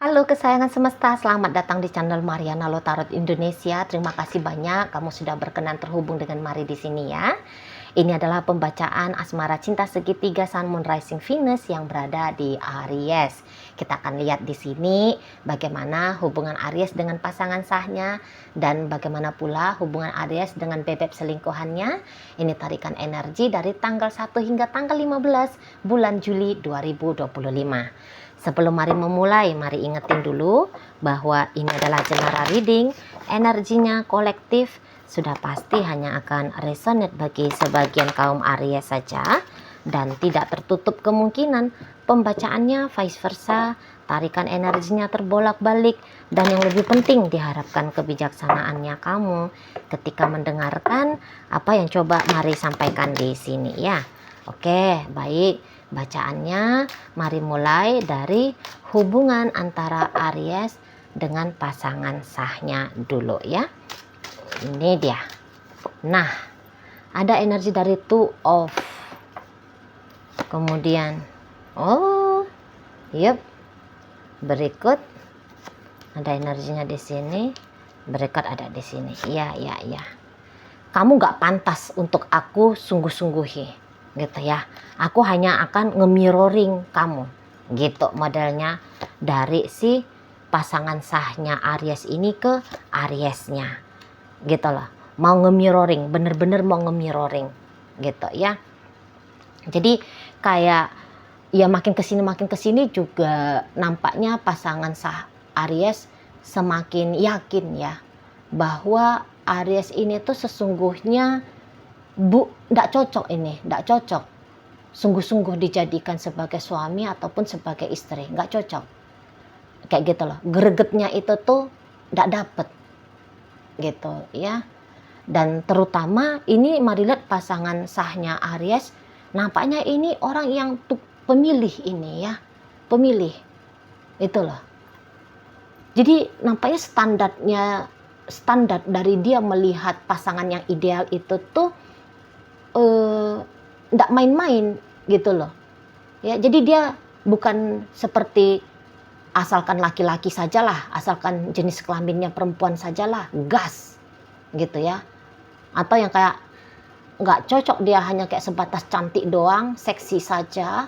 Halo kesayangan semesta, selamat datang di channel Mariana Lotarot Indonesia. Terima kasih banyak kamu sudah berkenan terhubung dengan Mari di sini ya. Ini adalah pembacaan asmara cinta segitiga Sun Moon Rising Venus yang berada di Aries. Kita akan lihat di sini bagaimana hubungan Aries dengan pasangan sahnya dan bagaimana pula hubungan Aries dengan bebek selingkuhannya. Ini tarikan energi dari tanggal 1 hingga tanggal 15 bulan Juli 2025. Sebelum mari memulai, mari ingetin dulu bahwa ini adalah general reading, energinya kolektif, sudah pasti hanya akan resonate bagi sebagian kaum Aries saja dan tidak tertutup kemungkinan pembacaannya vice versa, tarikan energinya terbolak-balik dan yang lebih penting diharapkan kebijaksanaannya kamu ketika mendengarkan apa yang coba mari sampaikan di sini ya. Oke, baik. Bacaannya, mari mulai dari hubungan antara Aries dengan pasangan sahnya dulu ya. Ini dia. Nah, ada energi dari Two of. Kemudian, berikut ada energinya di sini. Berikut ada di sini. Iya. Kamu gak pantas untuk aku sungguh-sungguhi. Gitu ya, aku hanya akan nge-mirroring kamu gitu modelnya dari si pasangan sahnya Aries ini ke Ariesnya gitu loh, mau nge-mirroring, bener-bener mau nge-mirroring gitu ya. Jadi kayak ya makin kesini juga nampaknya pasangan sah Aries semakin yakin ya bahwa Aries ini tuh sesungguhnya nggak cocok sungguh-sungguh dijadikan sebagai suami ataupun sebagai istri, nggak cocok kayak gitu loh, gregetnya itu tuh nggak dapet gitu ya. Dan terutama ini mari lihat pasangan sahnya Aries, nampaknya ini orang yang pemilih ini ya, pemilih itu loh. Jadi nampaknya standar dari dia melihat pasangan yang ideal itu tuh nggak main-main gitu loh ya. Jadi dia bukan seperti asalkan laki-laki sajalah, asalkan jenis kelaminnya perempuan sajalah, gas gitu ya. Atau yang kayak nggak cocok, dia hanya kayak sebatas cantik doang, seksi saja,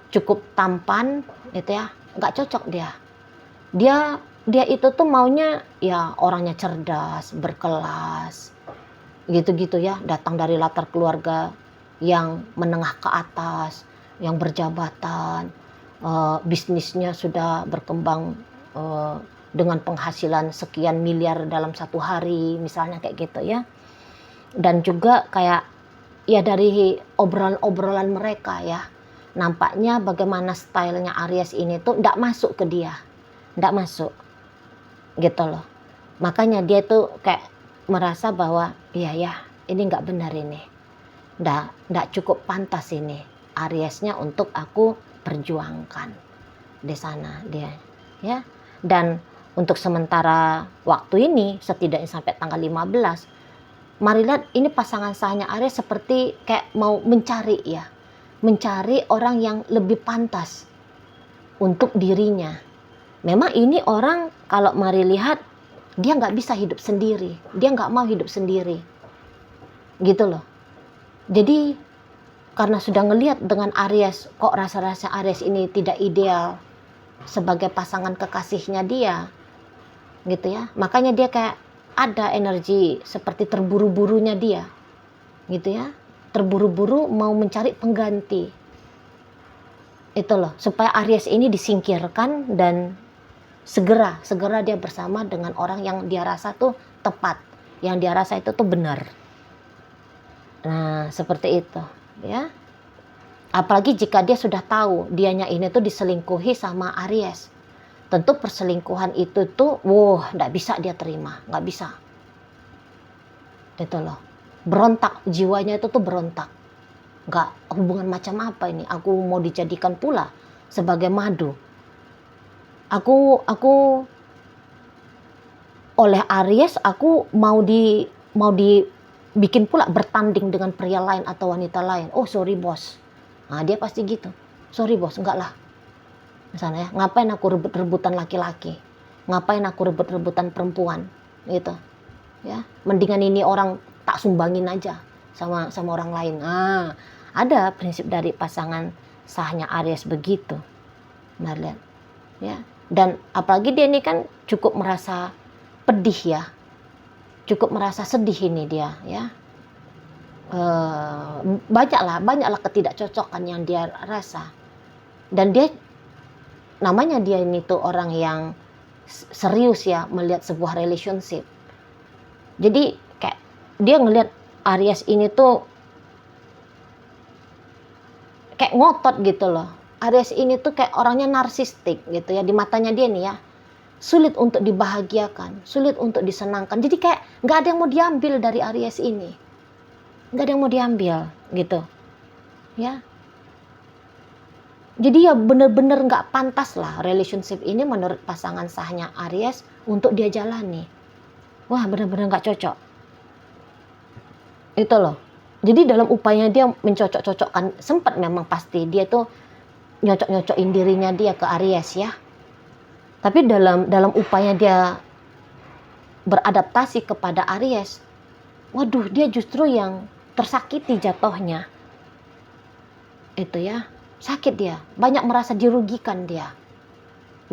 cukup tampan gitu ya, nggak cocok dia itu tuh maunya ya orangnya cerdas, berkelas gitu-gitu ya, datang dari latar keluarga yang menengah ke atas, yang berjabatan, bisnisnya sudah berkembang dengan penghasilan sekian miliar dalam satu hari misalnya kayak gitu ya. Dan juga kayak ya dari obrolan-obrolan mereka ya, nampaknya bagaimana stylenya Aries ini tuh nggak masuk ke dia, nggak masuk gitu loh. Makanya dia tuh kayak merasa bahwa iya ini nggak benar, ini nggak cukup pantas ini Ariesnya untuk aku perjuangkan di sana dia ya. Dan untuk sementara waktu ini setidaknya sampai tanggal 15, mari lihat ini pasangan sahnya Aries seperti kayak mau mencari orang yang lebih pantas untuk dirinya. Memang ini orang kalau mari lihat dia nggak bisa hidup sendiri, dia nggak mau hidup sendiri gitu loh. Jadi karena sudah ngelihat dengan Aries, kok rasa-rasa Aries ini tidak ideal sebagai pasangan kekasihnya dia gitu ya, makanya dia kayak ada energi seperti terburu-burunya dia gitu ya, terburu-buru mau mencari pengganti itu loh, supaya Aries ini disingkirkan dan segera dia bersama dengan orang yang dia rasa tuh tepat, yang dia rasa itu tuh benar. Nah seperti itu ya. Apalagi jika dia sudah tahu dianya ini tuh diselingkuhi sama Aries, tentu perselingkuhan itu tuh nggak bisa dia terima, nggak bisa itu loh. Berontak, jiwanya itu tuh berontak, nggak, hubungan macam apa ini, aku mau dijadikan pula sebagai madu. Aku oleh Aries aku mau dibikin pula bertanding dengan pria lain atau wanita lain. Oh sorry bos, nah dia pasti gitu, sorry bos, enggak lah, Misalnya ya, ngapain aku rebut-rebutan laki-laki? Ngapain aku rebut-rebutan perempuan? Gitu. Ya, mendingan ini orang tak sumbangin aja sama orang lain. Nah, ada prinsip dari pasangan sahnya Aries begitu. Nah, lihat. Ya. Dan apalagi dia ini kan cukup merasa pedih ya. Cukup merasa sedih ini dia, ya. Banyaklah ketidakcocokan yang dia rasa. Dan dia namanya dia ini tuh orang yang serius ya melihat sebuah relationship. Jadi kayak dia ngelihat Aries ini tuh kayak ngotot gitu loh. Aries ini tuh kayak orangnya narsistik gitu ya, di matanya dia nih ya. Sulit untuk dibahagiakan, sulit untuk disenangkan. Jadi kayak nggak ada yang mau diambil dari Aries ini. Nggak ada yang mau diambil gitu. Ya. Jadi ya bener-bener nggak pantas lah relationship ini menurut pasangan sahnya Aries untuk dia jalani. Wah, bener-bener nggak cocok. Itu loh. Jadi dalam upaya dia mencocok-cocokkan, sempat memang pasti dia tuh nyocok-nyocokin dirinya dia ke Aries ya. Tapi dalam upaya dia beradaptasi kepada Aries, waduh, dia justru yang tersakiti jatuhnya. Itu ya, sakit dia, banyak merasa dirugikan dia.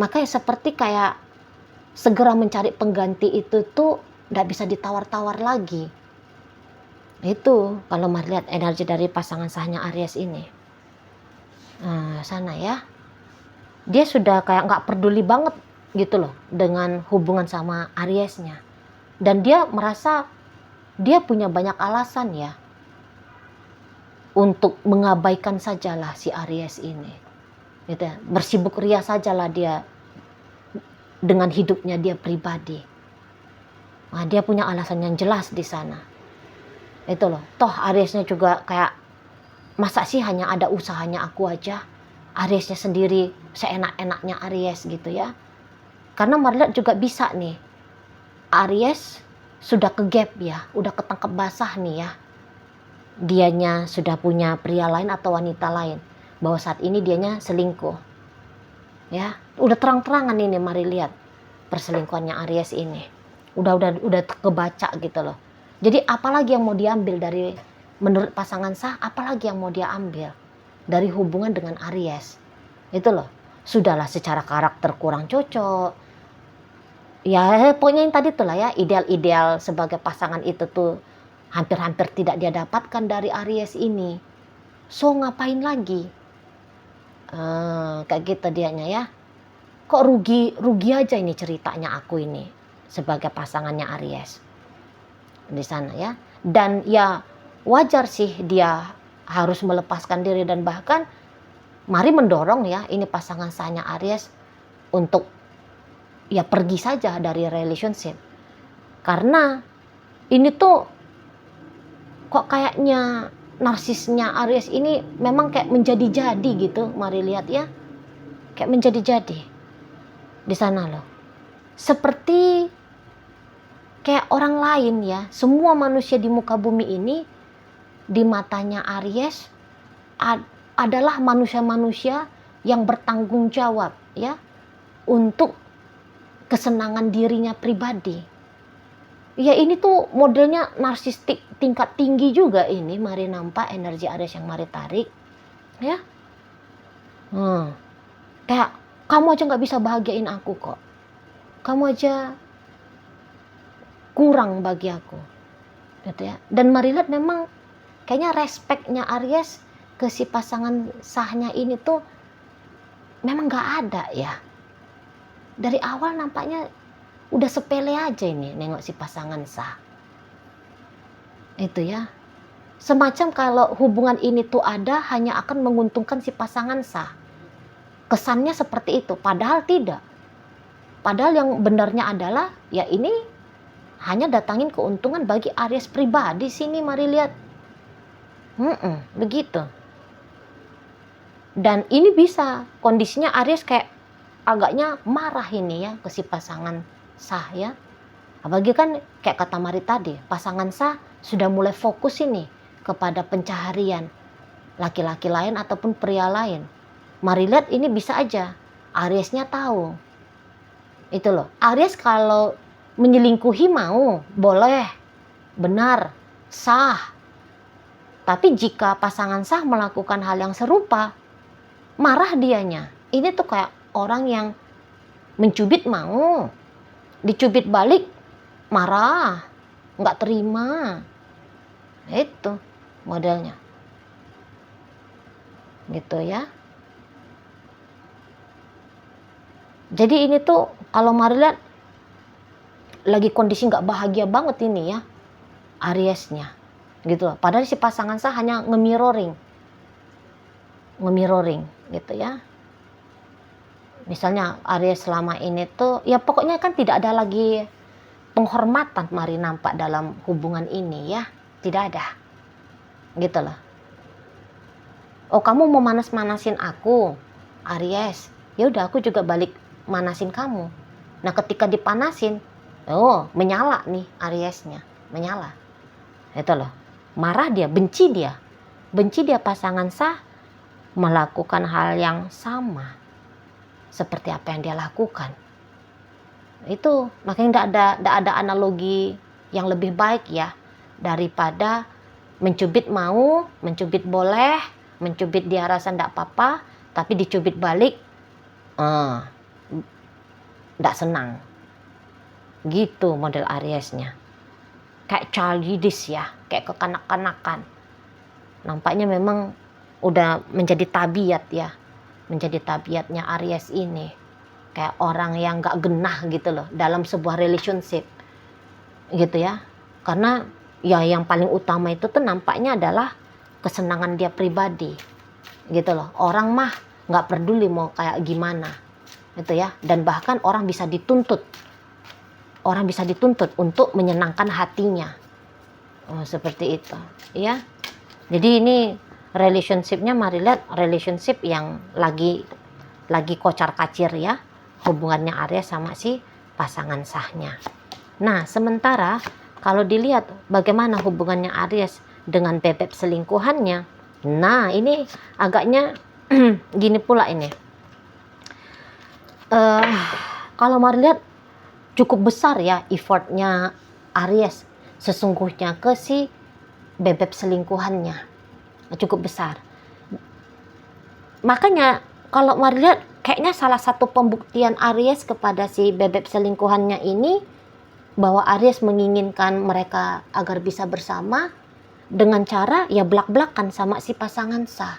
Makanya seperti kayak segera mencari pengganti itu tuh nggak bisa ditawar-tawar lagi. Itu kalau melihat energi dari pasangan sahnya Aries ini. Nah, sana ya. Dia sudah kayak nggak peduli banget gitu loh dengan hubungan sama Ariesnya. Dan dia merasa dia punya banyak alasan ya untuk mengabaikan sajalah si Aries ini. Gitu ya. Bersibuk ria sajalah dia dengan hidupnya dia pribadi. Nah, dia punya alasan yang jelas di sana. Itu loh. Toh Ariesnya juga kayak, masa sih hanya ada usahanya aku aja? Ariesnya sendiri seenak-enaknya Aries gitu ya. Karena Marliat juga bisa nih. Aries sudah ke gap ya, udah ketangkep basah nih ya. Dianya sudah punya pria lain atau wanita lain. Bahwa saat ini dianya selingkuh. Ya, udah terang-terangan ini, mari lihat perselingkuhannya Aries ini. Udah kebaca gitu loh. Jadi apalagi yang mau diambil dari, menurut pasangan sah, apalagi yang mau dia ambil dari hubungan dengan Aries. Itu loh. Sudahlah secara karakter kurang cocok. Ya pokoknya yang tadi tuh lah ya, ideal-ideal sebagai pasangan itu tuh hampir-hampir tidak dia dapatkan dari Aries ini. So ngapain lagi? Kayak gitu dianya ya. Kok rugi aja ini ceritanya aku ini sebagai pasangannya Aries di sana ya. Dan ya wajar sih dia harus melepaskan diri, dan bahkan mari mendorong ya ini pasangan sahnya Aries untuk ya pergi saja dari relationship. Karena ini tuh kok kayaknya narsisnya Aries ini memang kayak menjadi-jadi gitu, mari lihat ya. Kayak menjadi-jadi di sana loh. Seperti kayak orang lain ya, semua manusia di muka bumi ini di matanya Aries adalah manusia-manusia yang bertanggung jawab ya untuk kesenangan dirinya pribadi. Ya ini tuh modelnya narsistik tingkat tinggi juga ini, mari nampak energi Aries yang mari tarik ya. Kayak kamu aja nggak bisa bahagiain aku kok, kamu aja kurang bagi aku gitu ya. Dan mari lihat memang kayaknya respeknya Aries ke si pasangan sahnya ini tuh memang nggak ada ya. Dari awal nampaknya udah sepele aja ini nengok si pasangan sah. Itu ya. Semacam kalau hubungan ini tuh ada hanya akan menguntungkan si pasangan sah. Kesannya seperti itu, padahal tidak. Padahal yang benarnya adalah ya ini hanya datangin keuntungan bagi Aries pribadi sini, mari lihat. Begitu. Dan ini bisa kondisinya Aries kayak agaknya marah ini ya ke si pasangan sah ya. Apalagi kan kayak kata Mari tadi, pasangan sah sudah mulai fokus ini kepada pencaharian laki-laki lain ataupun pria lain. Mari lihat ini bisa aja Ariesnya tahu. Itu loh. Aries kalau menyelingkuhi mau, boleh, benar, sah. Tapi jika pasangan sah melakukan hal yang serupa, marah dianya. Ini tuh kayak orang yang mencubit mau, dicubit balik, marah, nggak terima. Itu modelnya. Gitu ya. Jadi ini tuh kalau Mari lihat lagi kondisi nggak bahagia banget ini ya, Ariesnya. Gitu loh. Padahal si pasangan sah hanya ngemiroring gitu ya. Misalnya Aries selama ini tuh ya pokoknya kan tidak ada lagi penghormatan Mari nampak dalam hubungan ini ya, tidak ada. Gitu loh. Oh, kamu mau manas-manasin aku, Aries. Ya udah aku juga balik manasin kamu. Nah, ketika dipanasin, oh, menyala nih Ariesnya, menyala. Itu loh. Marah dia, benci dia. Benci dia pasangan sah melakukan hal yang sama seperti apa yang dia lakukan. Itu makanya tidak ada analogi yang lebih baik ya daripada mencubit mau, mencubit boleh, mencubit dia rasa tidak apa-apa, tapi dicubit balik, tidak senang. Gitu model Ariesnya. Kayak childish ya, kayak kekanak-kanakan. Nampaknya memang udah menjadi tabiat ya, menjadi tabiatnya Aries ini. Kayak orang yang gak genah gitu loh dalam sebuah relationship gitu ya. Karena ya yang paling utama itu tuh nampaknya adalah kesenangan dia pribadi gitu loh. Orang mah gak peduli mau kayak gimana gitu ya. Dan bahkan orang bisa dituntut untuk menyenangkan hatinya. Seperti itu ya. Jadi ini relationshipnya Mari lihat relationship yang lagi kocar-kacir ya, hubungannya Aries sama si pasangan sahnya. Nah, sementara kalau dilihat bagaimana hubungannya Aries dengan bebek selingkuhannya, nah ini agaknya gini pula ini. Kalau Mari lihat cukup besar ya effortnya Aries sesungguhnya ke si bebek selingkuhannya, cukup besar. Makanya kalau Mari lihat kayaknya salah satu pembuktian Aries kepada si bebek selingkuhannya ini bahwa Aries menginginkan mereka agar bisa bersama dengan cara ya belak-belakan sama si pasangan sah.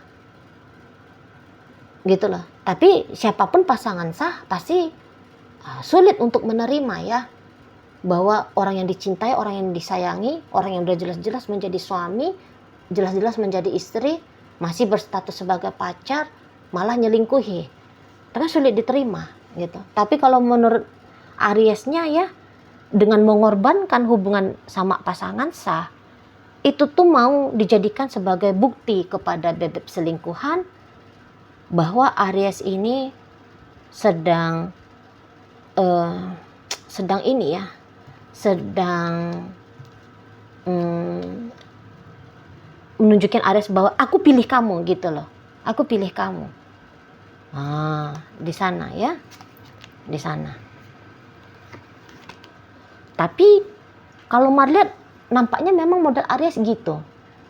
Gitu loh. Tapi siapapun pasangan sah pasti sulit untuk menerima ya bahwa orang yang dicintai, orang yang disayangi, orang yang udah jelas-jelas menjadi suami, jelas-jelas menjadi istri, masih berstatus sebagai pacar, malah nyelingkuhi. Karena sulit diterima gitu. Tapi kalau menurut Ariesnya ya, dengan mengorbankan hubungan sama pasangan sah, itu tuh mau dijadikan sebagai bukti kepada bebek selingkuhan bahwa Aries ini sedang ini ya, sedang menunjukkan Aries bahwa aku pilih kamu gitu loh, aku pilih kamu. Di sana ya, di sana. Tapi kalau Mari lihat nampaknya memang model Aries gitu,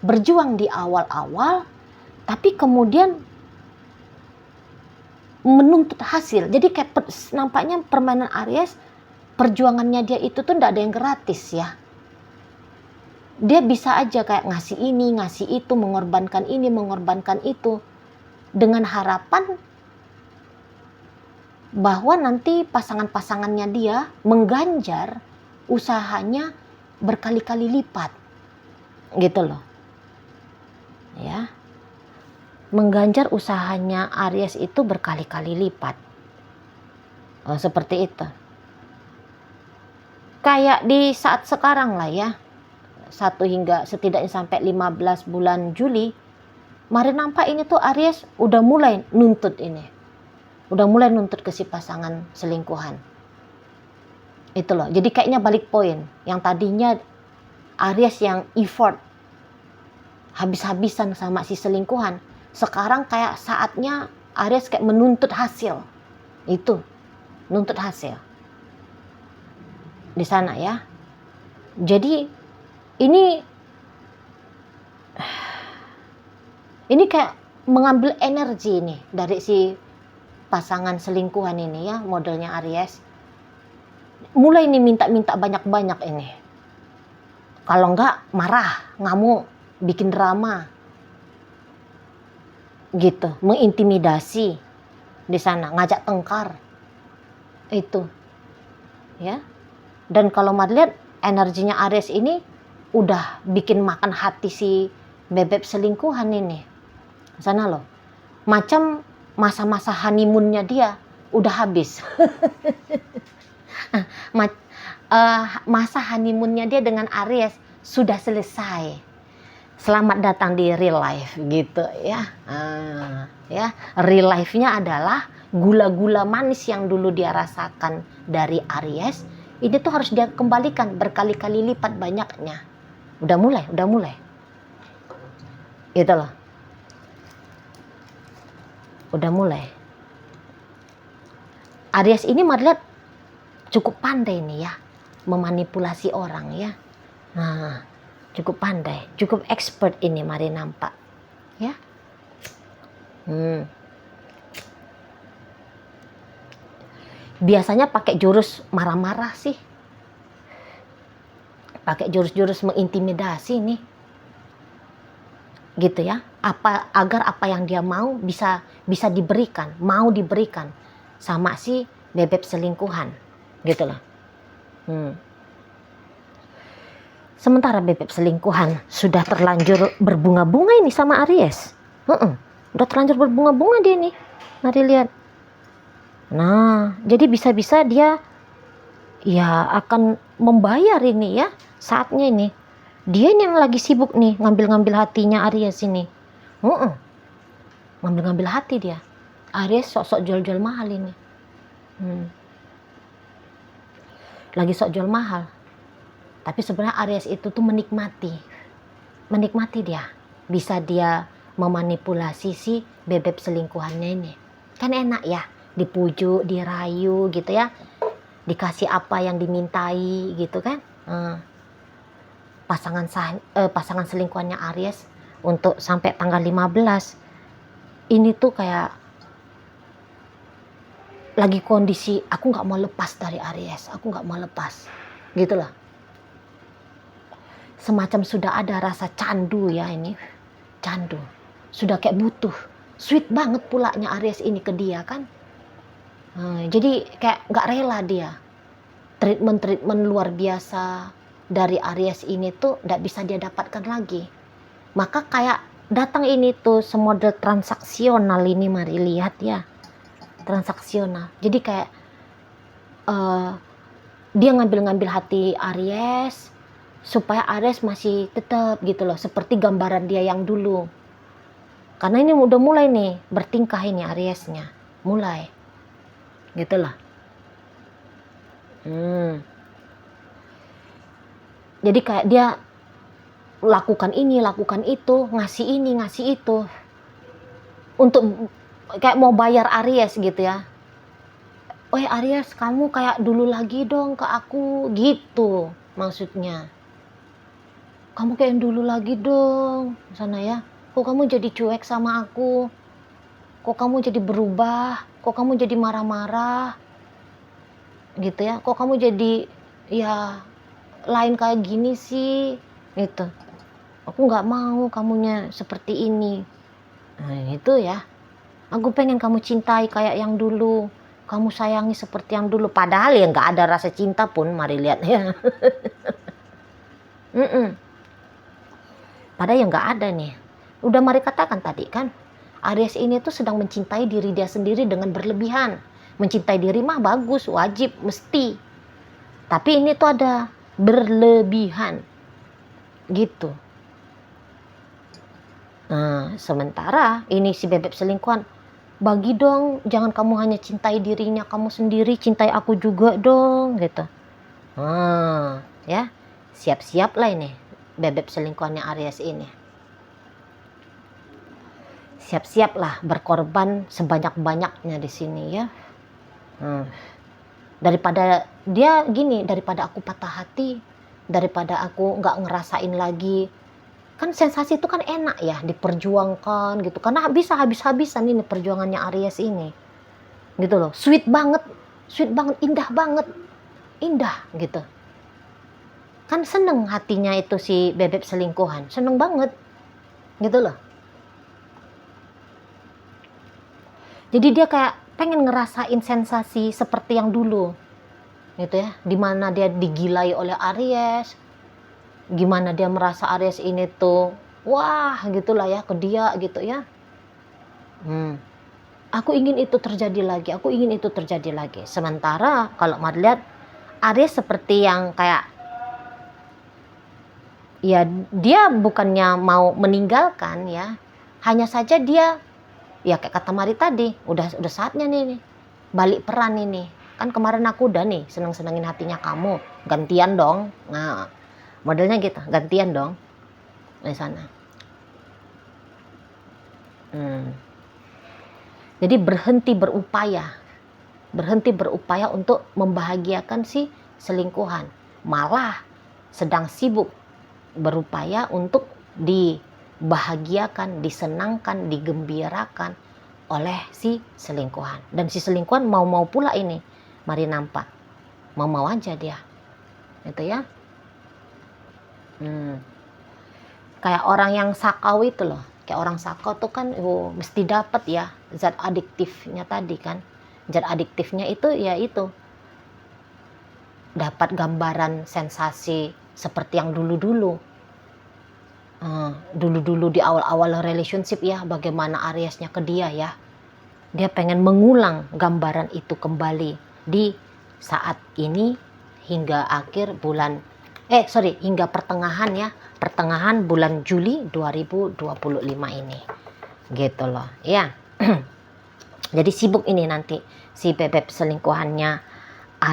berjuang di awal-awal, tapi kemudian menuntut hasil. Jadi kayak nampaknya permainan Aries, perjuangannya dia itu tuh tidak ada yang gratis ya. Dia bisa aja kayak ngasih ini, ngasih itu, mengorbankan ini, mengorbankan itu, dengan harapan bahwa nanti pasangan-pasangannya dia mengganjar usahanya berkali-kali lipat gitu loh ya. Mengganjar usahanya Aries itu berkali-kali lipat. Seperti itu. Kayak di saat sekarang lah ya. 1 hingga setidaknya sampai 15 bulan Juli. Mari nampak ini tuh Aries udah mulai nuntut ini. Udah mulai nuntut ke si pasangan selingkuhan. Itu loh. Jadi kayaknya balik poin. Yang tadinya Aries yang effort habis-habisan sama si selingkuhan. Sekarang kayak saatnya Aries kayak menuntut hasil. Itu nuntut hasil di sana ya. Jadi ini kayak mengambil energi nih dari si pasangan selingkuhan ini ya, modelnya Aries. Mulai nih minta-minta banyak-banyak ini. Kalau enggak marah, ngamuk, bikin drama. Gitu, mengintimidasi di sana, ngajak tengkar. Itu. Ya. Dan kalau Mari lihat energinya Aries ini udah bikin makan hati si bebek selingkuhan ini. Sana loh. Macam masa-masa honeymoonnya dia udah habis. Masa honeymoonnya dia dengan Aries sudah selesai. Selamat datang di real life gitu ya. Ya, real life-nya adalah gula-gula manis yang dulu dia rasakan dari Aries. Ini tuh harus dia kembalikan berkali-kali lipat banyaknya. Udah mulai. Gitu loh. Udah mulai. Aries ini Mari lihat cukup pandai nih ya, memanipulasi orang ya. Nah, cukup pandai, cukup expert ini Mari nampak ya. Biasanya pakai jurus marah-marah sih, pakai jurus-jurus mengintimidasi nih, gitu ya. Agar apa yang dia mau bisa diberikan, mau diberikan sama si bebek selingkuhan, gitu loh. Sementara bebek selingkuhan sudah terlanjur berbunga-bunga ini sama Aries. Udah terlanjur berbunga-bunga dia nih. Mari lihat. Nah, jadi bisa-bisa dia ya akan membayar ini ya, saatnya ini. Dia yang lagi sibuk nih ngambil-ngambil hatinya Aries ini. Ngambil-ngambil hati dia. Aries sok-sok jual-jual mahal ini. Lagi sok jual mahal. Tapi sebenarnya Aries itu tuh menikmati dia. Bisa dia memanipulasi si bebek selingkuhannya ini. Kan enak ya, dipujuk, dirayu gitu ya. Dikasih apa yang dimintai gitu kan. Pasangan selingkuhannya Aries untuk sampai tanggal 15. Ini tuh kayak lagi kondisi aku nggak mau lepas dari Aries, aku nggak mau lepas. Gitu lah. Semacam sudah ada rasa candu ya ini. Candu. Sudah kayak butuh. Sweet banget pulanya Aries ini ke dia kan. Jadi kayak gak rela dia. Treatment luar biasa dari Aries ini tuh gak bisa dia dapatkan lagi. Maka kayak datang ini tuh semodel transaksional ini Mari lihat ya. Transaksional. Jadi kayak dia ngambil-ngambil hati Aries supaya Aries masih tetap gitu loh, seperti gambaran dia yang dulu. Karena ini udah mulai nih bertingkah ini Ariesnya, mulai gitu lah. Jadi kayak dia lakukan ini, lakukan itu, ngasih ini, ngasih itu, untuk kayak mau bayar Aries gitu ya. Aries, kamu kayak dulu lagi dong ke aku, gitu maksudnya. Kamu kayak yang dulu lagi dong, sana ya. Kok kamu jadi cuek sama aku? Kok kamu jadi berubah? Kok kamu jadi marah-marah? Gitu ya. Kok kamu jadi ya lain kayak gini sih? Gitu. Aku nggak mau kamunya seperti ini. Nah, itu ya. Aku pengen kamu cintai kayak yang dulu. Kamu sayangi seperti yang dulu. Padahal ya nggak ada rasa cinta pun. Mari lihat ya. Padahal yang nggak ada nih. Udah Mari katakan tadi kan, Aries ini tuh sedang mencintai diri dia sendiri dengan berlebihan. Mencintai diri mah bagus, wajib, mesti. Tapi ini tuh ada berlebihan. Gitu. Nah, sementara ini si bebek selingkuhan, bagi dong, jangan kamu hanya cintai dirinya kamu sendiri, cintai aku juga dong, gitu. Ya, siap-siap lah ini bebek selingkuhannya Aries ini. Siap-siap lah berkorban sebanyak-banyaknya di sini ya. Hmm. Daripada dia gini, daripada aku patah hati, daripada aku nggak ngerasain lagi, kan sensasi itu kan enak ya diperjuangkan gitu, karena bisa habis-habisan ini perjuangannya Aries ini, gitu loh, sweet banget, indah gitu. Kan seneng hatinya itu si bebek selingkuhan, seneng banget, gitu loh. Jadi dia kayak pengen ngerasain sensasi seperti yang dulu, gitu ya, dimana dia digilai oleh Aries, gimana dia merasa Aries ini tuh wah gitulah ya ke dia gitu ya. Aku ingin itu terjadi lagi, aku ingin itu terjadi lagi. Sementara kalau mau lihat Aries seperti yang kayak ya dia bukannya mau meninggalkan ya, hanya saja dia ya kayak kata Mari tadi, udah saatnya nih balik peran ini. Kan kemarin aku udah nih seneng-senengin hatinya kamu, gantian dong. Nah, modelnya gitu, gantian dong di sana. Jadi berhenti berupaya untuk membahagiakan si selingkuhan, malah sedang sibuk berupaya untuk dibahagiakan, disenangkan, digembirakan oleh si selingkuhan. Dan si selingkuhan mau-mau pula ini, Mari nampak, mau-mau aja dia, itu ya. Kayak orang yang sakau itu loh, kayak orang sakau tuh kan mesti dapat ya zat adiktifnya tadi kan. Zat adiktifnya itu ya itu, dapat gambaran sensasi seperti yang dulu-dulu. Dulu-dulu di awal-awal relationship ya, bagaimana Ariesnya ke dia ya. Dia pengen mengulang gambaran itu kembali di saat ini hingga akhir bulan hingga pertengahan bulan Juli 2025 ini. Gitu loh, ya. Jadi sibuk ini nanti si bebek selingkuhannya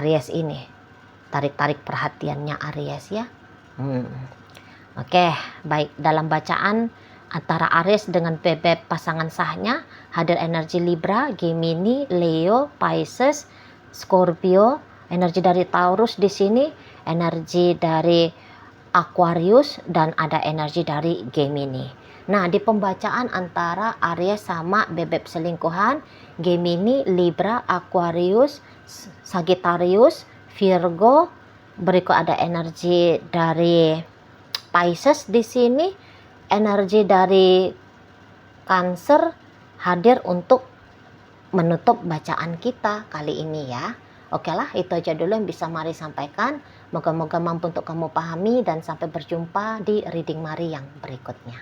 Aries ini. Tarik-tarik perhatiannya Aries ya. Oke, baik, dalam bacaan antara Aries dengan bebek pasangan sahnya, hadir energi Libra, Gemini, Leo, Pisces, Scorpio, energi dari Taurus di sini, energi dari Aquarius, dan ada energi dari Gemini. Nah, di pembacaan antara Aries sama bebek selingkuhan, Gemini, Libra, Aquarius, Sagittarius, Virgo, berikut ada energi dari Pisces di sini, energi dari Cancer hadir untuk menutup bacaan kita kali ini ya. Oke lah, itu aja dulu yang bisa Mari sampaikan. Moga-moga mampu untuk kamu pahami dan sampai berjumpa di reading Mari yang berikutnya.